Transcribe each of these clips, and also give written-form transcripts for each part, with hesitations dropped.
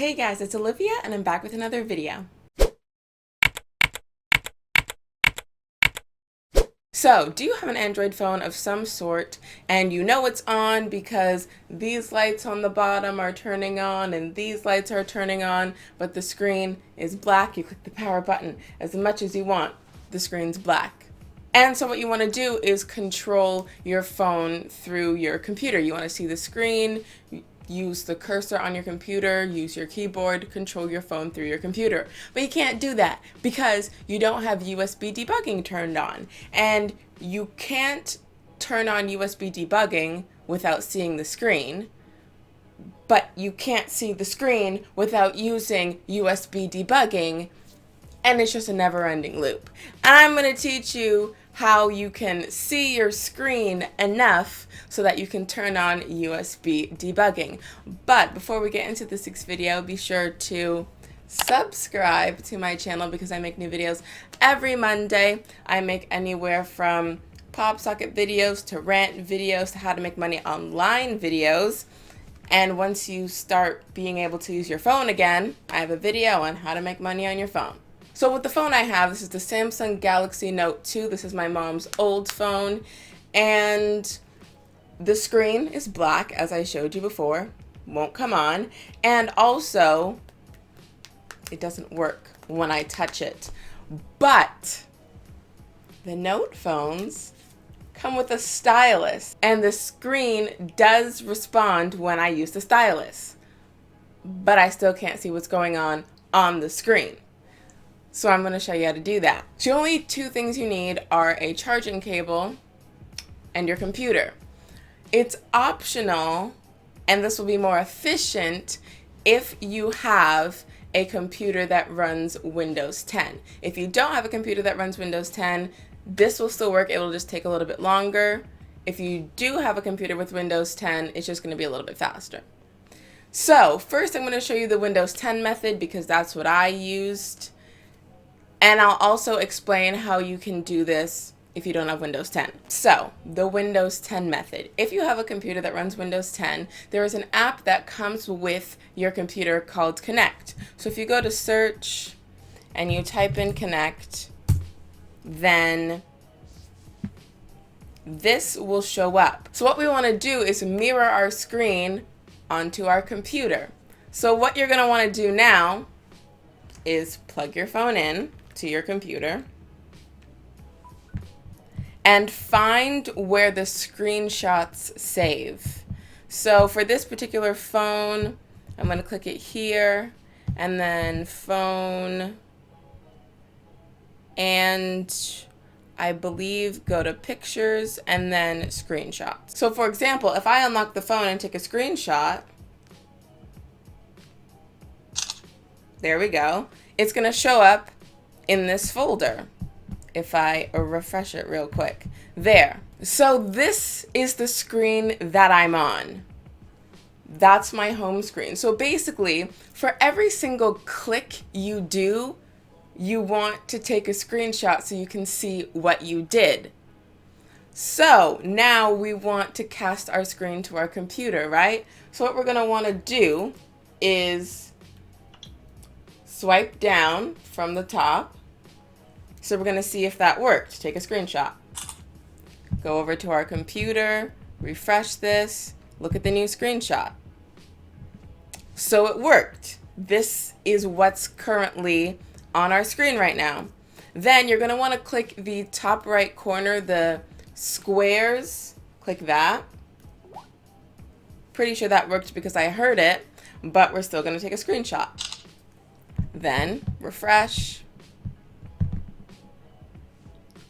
Hey guys, it's Olivia and I'm back with another video. So, do you have an Android phone of some sort and you know it's on because these lights on the bottom are turning on and these lights are turning on, but the screen is black? You click the power button as much as you want, the screen's black. And so what you want to do is control your phone through your computer. You want to see the screen, use the cursor on your computer, use your keyboard, control your phone through your computer. But you can't do that because you don't have USB debugging turned on. And you can't turn on USB debugging without seeing the screen. But you can't see the screen without using USB debugging. And it's just a never-ending loop. And I'm going to teach you how you can see your screen enough so that you can turn on USB debugging. But before we get into this week's video, be sure to subscribe to my channel because I make new videos every Monday. I make anywhere from pop socket videos to rant videos to how to make money online videos. And once you start being able to use your phone again, I have a video on how to make money on your phone. So with the phone I have, this is the Samsung Galaxy Note 2. This is my mom's old phone. And the screen is black, as I showed you before. Won't come on. And also, it doesn't work when I touch it. But the Note phones come with a stylus. And the screen does respond when I use the stylus. But I still can't see what's going on the screen. So I'm going to show you how to do that. The only two things you need are a charging cable and your computer. It's optional, and this will be more efficient if you have a computer that runs Windows 10. If you don't have a computer that runs Windows 10, this will still work. It will just take a little bit longer. If you do have a computer with Windows 10, it's just going to be a little bit faster. So first I'm going to show you the Windows 10 method because that's what I used. And I'll also explain how you can do this if you don't have Windows 10. So, the Windows 10 method. If you have a computer that runs Windows 10, there is an app that comes with your computer called Connect. So if you go to search and you type in Connect, then this will show up. So what we want to do is mirror our screen onto our computer. So what you're going to want to do now is plug your phone in to your computer and find where the screenshots save. So for this particular phone, I'm going to click it here and then phone, and I believe go to pictures and then screenshots. So for example, if I unlock the phone and take a screenshot, there we go. It's going to show up in this folder if I refresh it real quick. There. So this is the screen that I'm on. That's my home screen. So basically, for every single click you do, you want to take a screenshot so you can see what you did. So now we want to cast our screen to our computer, right? So what we're going to want to do is swipe down from the top. So we're going to see if that worked. Take a screenshot. Go over to our computer, refresh this, look at the new screenshot. So it worked. This is what's currently on our screen right now. Then you're going to want to click the top right corner, the squares. Click that. Pretty sure that worked because I heard it, but we're still going to take a screenshot. Then refresh,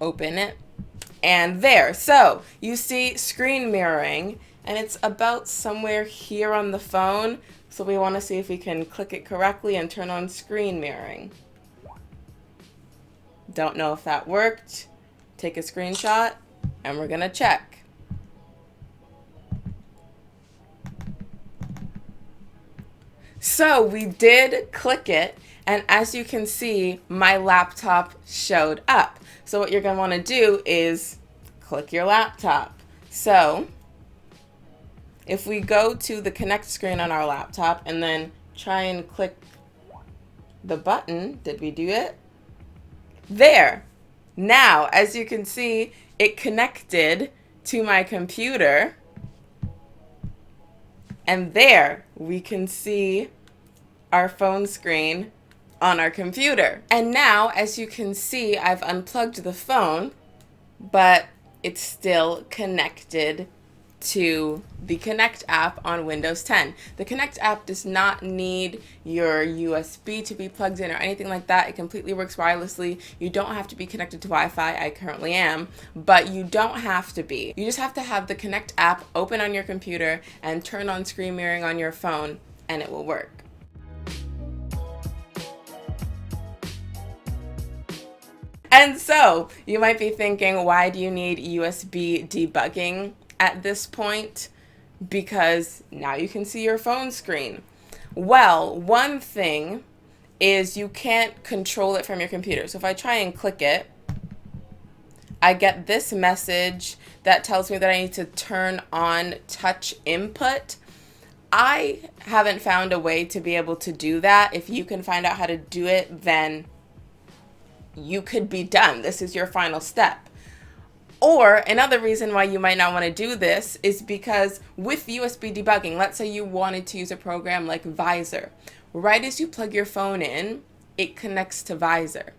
open it, and there. So you see screen mirroring, and it's about somewhere here on the phone. So we want to see if we can click it correctly and turn on screen mirroring. Don't know if that worked. Take a screenshot, and we're going to check. So we did click it, and as you can see, my laptop showed up. So what you're going to want to do is click your laptop. So if we go to the Connect screen on our laptop and then try and click the button. Did we do it? There. Now, as you can see, it connected to my computer. And there we can see our phone screen on our computer. And now, as you can see, I've unplugged the phone, but it's still connected to the Connect app on Windows 10. The Connect app does not need your USB to be plugged in or anything like that. It completely works wirelessly. You don't have to be connected to Wi-Fi. I currently am, but you don't have to be. You just have to have the Connect app open on your computer and turn on screen mirroring on your phone, and it will work. And so you might be thinking, why do you need USB debugging at this point? Because now you can see your phone screen. Well, one thing is you can't control it from your computer. So if I try and click it, I get this message that tells me that I need to turn on touch input. I haven't found a way to be able to do that. If you can find out how to do it, then you could be done. This is your final step. Or another reason why you might not want to do this is because with USB debugging, let's say you wanted to use a program like Visor. Right as you plug your phone in, it connects to Visor.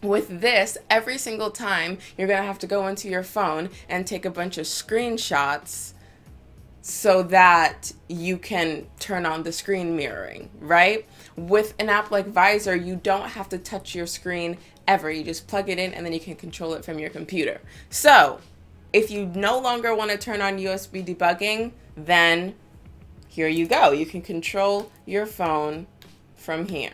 With this, every single time, you're going to have to go into your phone and take a bunch of screenshots so that you can turn on the screen mirroring, right? With an app like Visor, you don't have to touch your screen ever. You just plug it in and then you can control it from your computer. So if you no longer want to turn on USB debugging, then here you go. You can control your phone from here.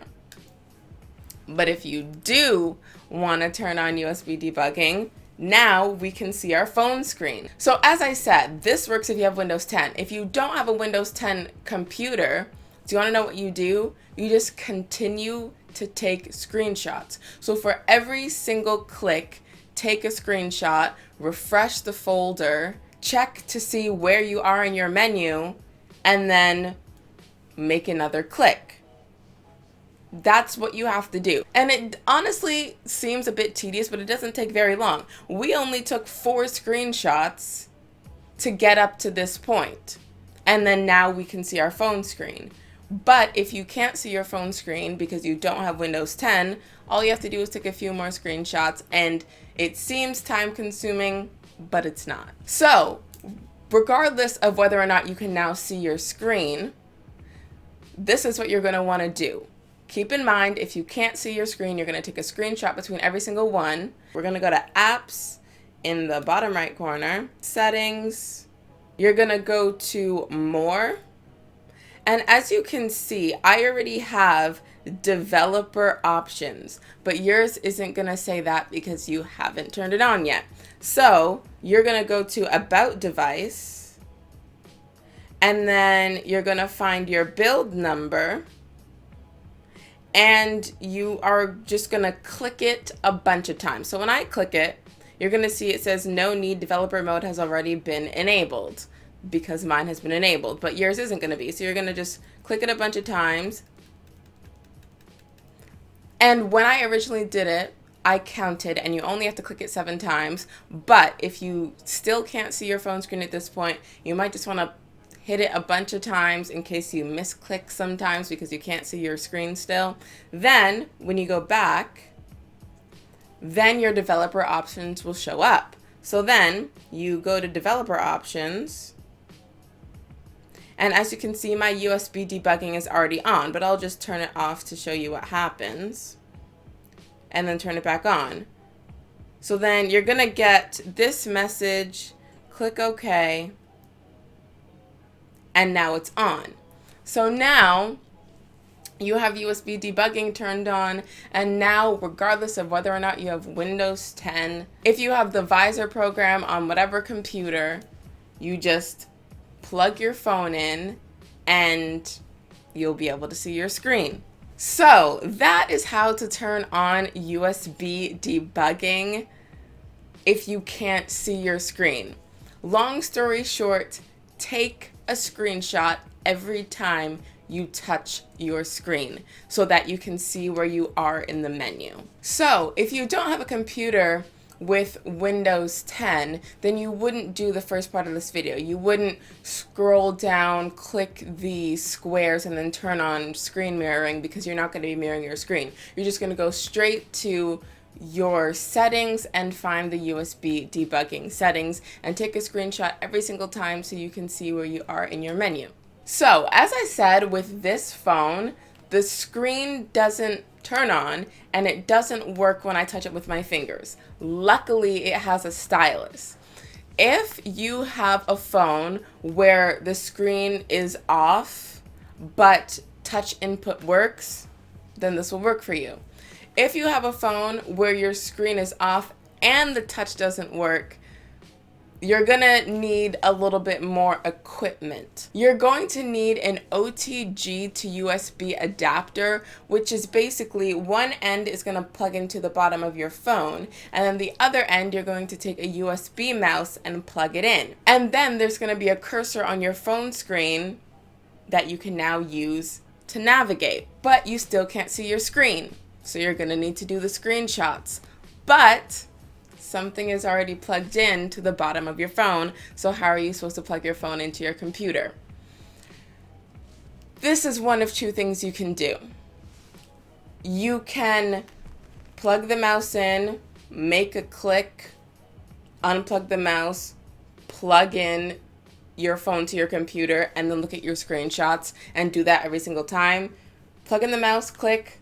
But if you do want to turn on USB debugging, now we can see our phone screen. So as I said, this works if you have Windows 10. If you don't have a Windows 10 computer, do you want to know what you do? You just continue to take screenshots. So for every single click, take a screenshot, refresh the folder, check to see where you are in your menu, and then make another click. That's what you have to do. And it honestly seems a bit tedious, but it doesn't take very long. We only took 4 screenshots to get up to this point. And then now we can see our phone screen. But if you can't see your phone screen because you don't have Windows 10, all you have to do is take a few more screenshots, and it seems time consuming, but it's not. So regardless of whether or not you can now see your screen, this is what you're going to want to do. Keep in mind, if you can't see your screen, you're going to take a screenshot between every single one. We're going to go to Apps in the bottom right corner, Settings. You're going to go to More. And as you can see, I already have Developer Options, but yours isn't going to say that because you haven't turned it on yet. So you're going to go to About Device, and then you're going to find your build number. And you are just going to click it a bunch of times. So when I click it, you're going to see it says no need, developer mode has already been enabled, because mine has been enabled, but yours isn't going to be. So you're going to just click it a bunch of times. And when I originally did it, I counted, and you only have to click it 7 times. But if you still can't see your phone screen at this point, you might just want to hit it a bunch of times in case you misclick sometimes because you can't see your screen still. Then when you go back, then your developer options will show up. So then you go to developer options, and as you can see, my USB debugging is already on, but I'll just turn it off to show you what happens and then turn it back on. So then you're gonna get this message, click OK, and now it's on. So now you have USB debugging turned on, and now regardless of whether or not you have Windows 10, if you have the Visor program on whatever computer, you just plug your phone in and you'll be able to see your screen. So that is how to turn on USB debugging if you can't see your screen. Long story short, take a screenshot every time you touch your screen so that you can see where you are in the menu. So if you don't have a computer with Windows 10, then you wouldn't do the first part of this video. You wouldn't scroll down, click the squares, and then turn on screen mirroring, because you're not going to be mirroring your screen. You're just going to go straight to your settings and find the USB debugging settings and take a screenshot every single time so you can see where you are in your menu. So as I said, with this phone, the screen doesn't turn on and it doesn't work when I touch it with my fingers. Luckily, it has a stylus. If you have a phone where the screen is off but touch input works, then this will work for you. If you have a phone where your screen is off and the touch doesn't work, you're gonna need a little bit more equipment. You're going to need an OTG to USB adapter, which is basically one end is gonna plug into the bottom of your phone, and then the other end you're going to take a USB mouse and plug it in. And then there's gonna be a cursor on your phone screen that you can now use to navigate, but you still can't see your screen. So you're gonna need to do the screenshots. But something is already plugged in to the bottom of your phone, so how are you supposed to plug your phone into your computer? This is one of two things you can do. You can plug the mouse in, make a click, unplug the mouse, plug in your phone to your computer, and then look at your screenshots and do that every single time. Plug in the mouse, click,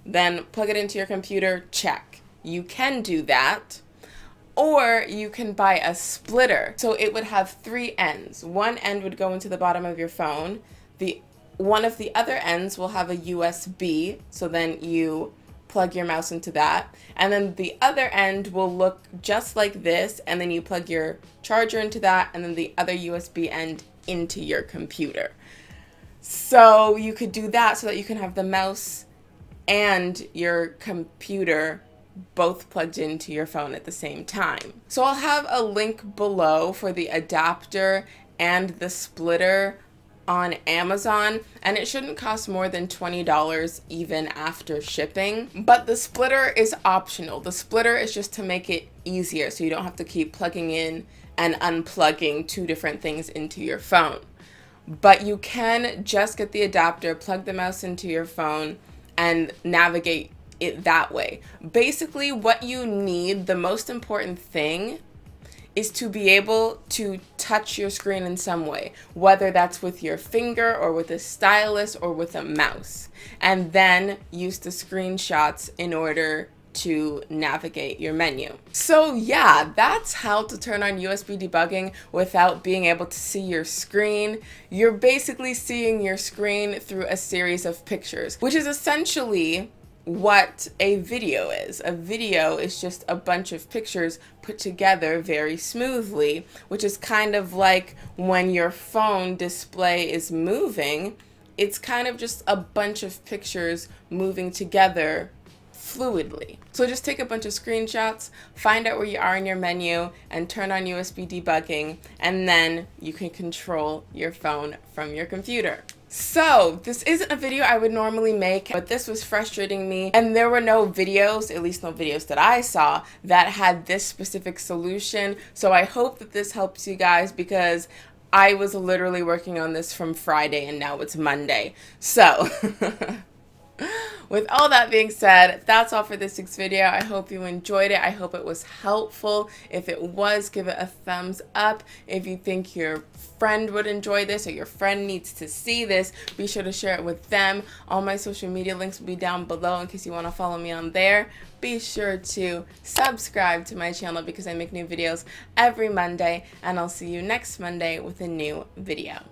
then plug it into your computer, check. You can do that. Or you can buy a splitter. So it would have three ends. One end would go into the bottom of your phone. One of the other ends will have a USB, so then you plug your mouse into that. And then the other end will look just like this, and then you plug your charger into that, and then the other USB end into your computer. So you could do that so that you can have the mouse and your computer both plugged into your phone at the same time. So I'll have a link below for the adapter and the splitter on Amazon, and it shouldn't cost more than $20 even after shipping. But the splitter is optional. The splitter is just to make it easier so you don't have to keep plugging in and unplugging two different things into your phone. But you can just get the adapter, plug the mouse into your phone, and navigate it that way. Basically, what you need, the most important thing, is to be able to touch your screen in some way, whether that's with your finger or with a stylus or with a mouse, and then use the screenshots in order to navigate your menu. So yeah, that's how to turn on USB debugging without being able to see your screen. You're basically seeing your screen through a series of pictures, which is essentially what a video is. A video is just a bunch of pictures put together very smoothly, which is kind of like when your phone display is moving, it's kind of just a bunch of pictures moving together fluidly. So just take a bunch of screenshots, find out where you are in your menu, and turn on USB debugging, and then you can control your phone from your computer. So this isn't a video I would normally make, but this was frustrating me, and there were no videos, at least no videos that I saw, that had this specific solution. So I hope that this helps you guys, because I was literally working on this from Friday and now it's Monday. So with all that being said, that's all for this week's video. I hope you enjoyed it. I hope it was helpful. If it was, give it a thumbs up. If you think your friend would enjoy this or your friend needs to see this, be sure to share it with them. All my social media links will be down below in case you want to follow me on there. Be sure to subscribe to my channel because I make new videos every Monday, and I'll see you next Monday with a new video.